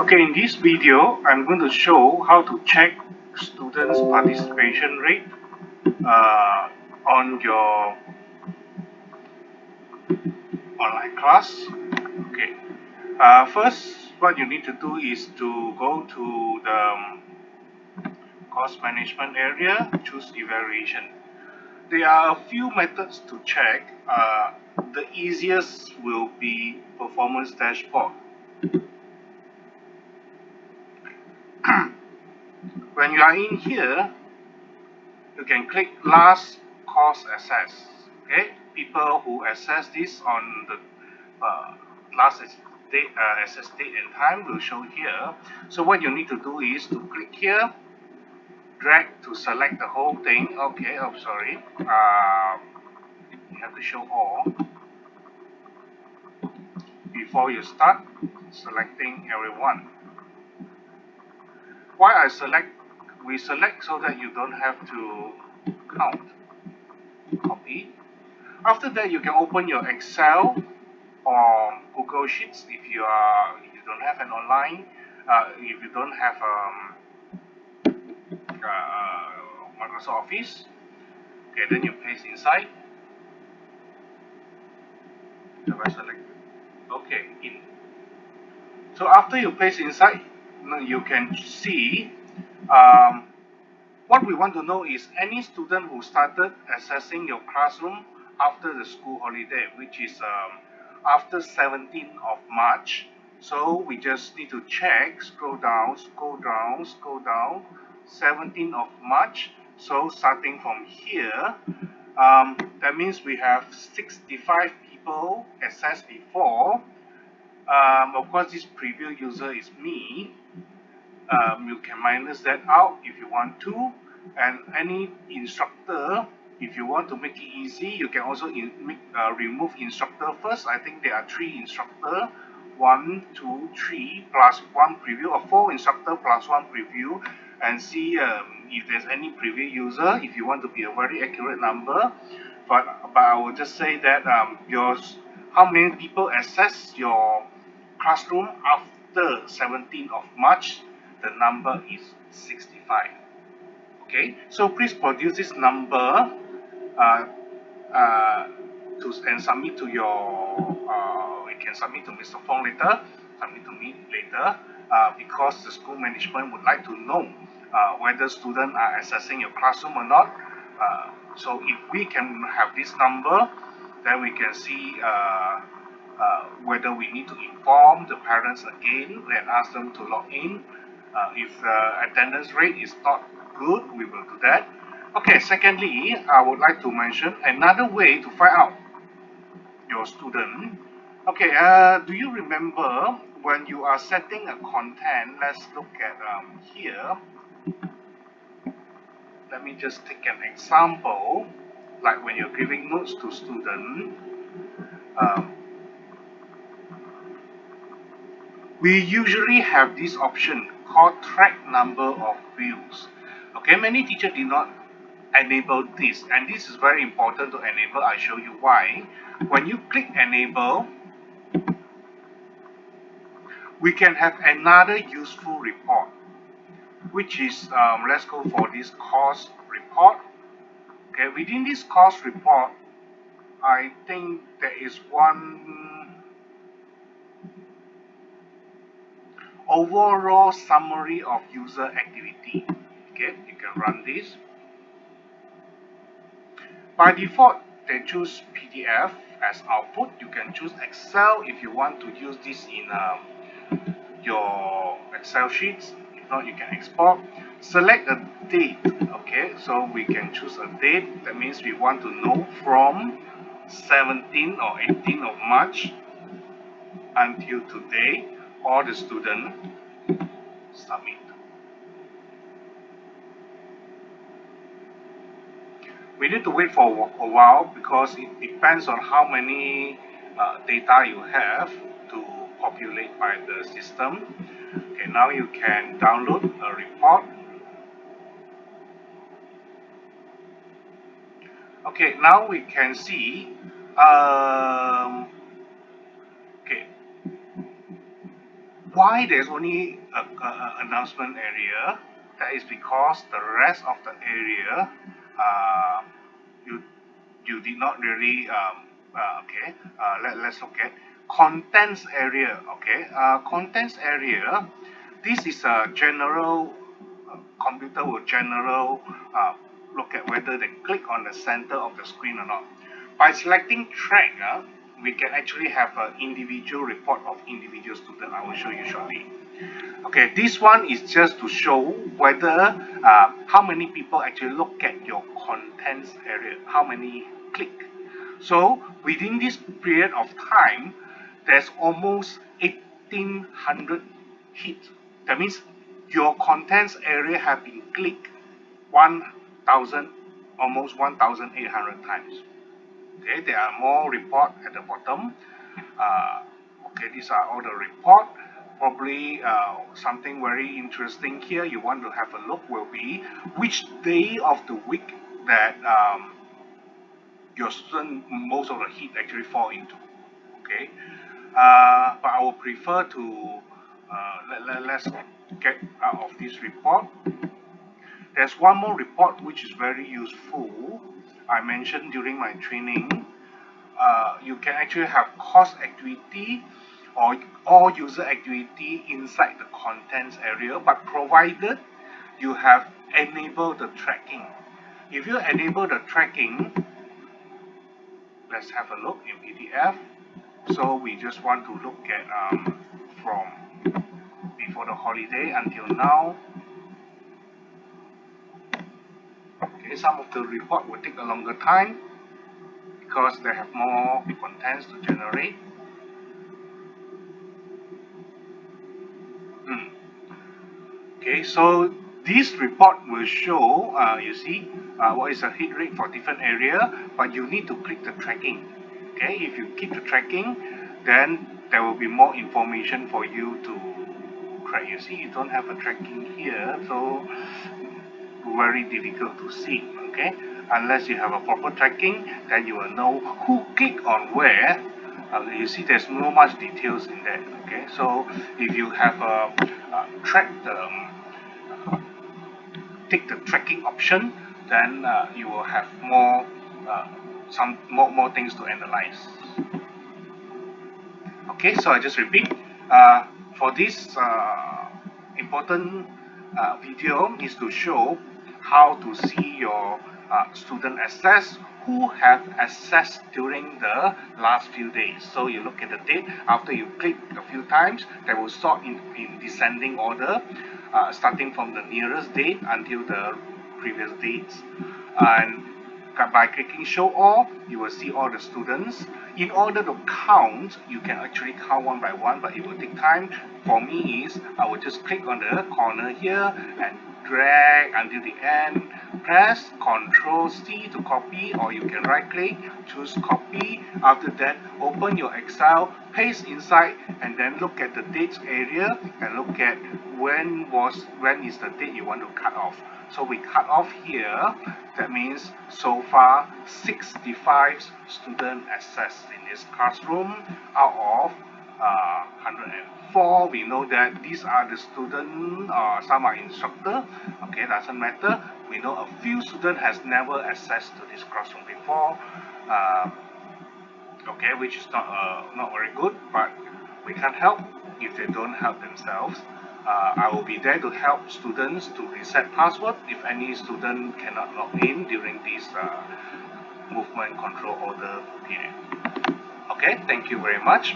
Okay, in this video, I'm going to show how to check students' participation rate uh, on your online class. Okay, first, what you need to do is to go to the course management area, choose evaluation. There are a few methods to check. The easiest will be performance dashboard. When you are in here, you can click last course access. Okay, people who access this on the last access date and time will show here. So what you need to do is to click here, drag to select the whole thing. Okay, oh sorry, you have to show all before you start selecting everyone. Why I select? We select so that you don't have to count. Copy. After that, you can open your Excel or Google Sheets if you don't have an online, if you don't have Microsoft Office. Okay, then you paste inside. Have I selected? Okay, in. So after you paste inside, you can see um, what we want to know is any student who started accessing your classroom after the school holiday, which is after 17th of March. So we just need to check, scroll down, scroll down, scroll down, 17th of March. So starting from here, that means we have 65 people accessed before. Of course, this preview user is me. You can minus that out if you want to, and any instructor, if you want to make it easy, you can also remove instructor first. I think there are 3 instructor, 1 2 3 plus 1 preview, or 4 instructor plus 1 preview, and see if there's any preview user if you want to be a very accurate number. But I will just say that yours, how many people access your classroom after 17th of March, the number is 65. Okay, so please produce this number uh, uh, and submit to your, you can submit to Mr. Fong later, submit to me later, because the school management would like to know whether students are accessing your classroom or not. So if we can have this number, then we can see whether we need to inform the parents again and ask them to log in. If attendance rate is not good, we will do that. Okay, secondly, I would like to mention another way to find out your student. Okay, do you remember when you are setting a content? Let's look at here. Let me just take an example, like when you're giving notes to student. Um, we usually have this option called track number of views. Okay, many teachers did not enable this, and this is very important to enable. I show you why. When you click enable, we can have another useful report, which is let's go for this course report. Okay, within this course report, I think there is one overall summary of user activity. Okay, you can run this. By default, they choose PDF as output. You can choose Excel if you want to use this in your Excel sheets. If not, you can export. Select a date. Okay, so we can choose a date. That means we want to know from 17th or 18th of March until today, or the student submit. We need to wait for a while because it depends on how many data you have to populate by the system. Okay, now you can download a report. Okay, now we can see, okay, Why there's only a announcement area? That is because the rest of the area, uh, you you did not really okay. Let's look at contents area. Okay, contents area. This is a general computer will general look at whether they click on the center of the screen or not. By selecting track, we can actually have an individual report of individual student. I will show you shortly. Okay, this one is just to show whether how many people actually look at your contents area, how many click. So within this period of time, there's almost 1800 hits. That means your contents area have been clicked 1000, almost 1800 times. Okay, there are more report at the bottom. Okay, these are all the report. Probably something very interesting here you want to have a look will be which day of the week that your student most of the hit actually fall into. Okay, but I would prefer to let's get out of this report. There's one more report which is very useful. I mentioned during my training. You can actually have course activity or all user activity inside the contents area, but provided you have enabled the tracking. If you enable the tracking, let's have a look in PDF. So we just want to look at from before the holiday until now. Okay, some of the report will take a longer time because they have more contents to generate. Okay, so this report will show, you see, what is the hit rate for different area, but you need to click the tracking. Okay, if you keep the tracking, then there will be more information for you to track. You see, you don't have a tracking here, so very difficult to see. Okay, unless you have a proper tracking, then you will know who click on where. You see, there's no much details in there. Okay, so if you have a track the take the tracking option, then you will have more some more things to analyze. Okay, so I just repeat. For this important video is to show how to see your student access who have access during the last few days. So you look at the date. After you click a few times, they will sort in descending order, starting from the nearest date until the previous dates. And by clicking show all, you will see all the students. In order to count, you can actually count one by one, but it will take time. For me is, I will just click on the corner here and drag until the end. Press Ctrl C to copy, or you can right click, choose copy. After that, open your Excel, paste inside, and then look at the dates area and look at when is the date you want to cut off. So we cut off here. That means so far 65 student access in this classroom out of 104. We know that these are the students, some are instructor. Okay, doesn't matter. We know a few students has never access to this classroom before. Okay, which is not very good, but we can't help if they don't help themselves. I will be there to help students to reset password if any student cannot log in during this movement control order period. Okay, thank you very much.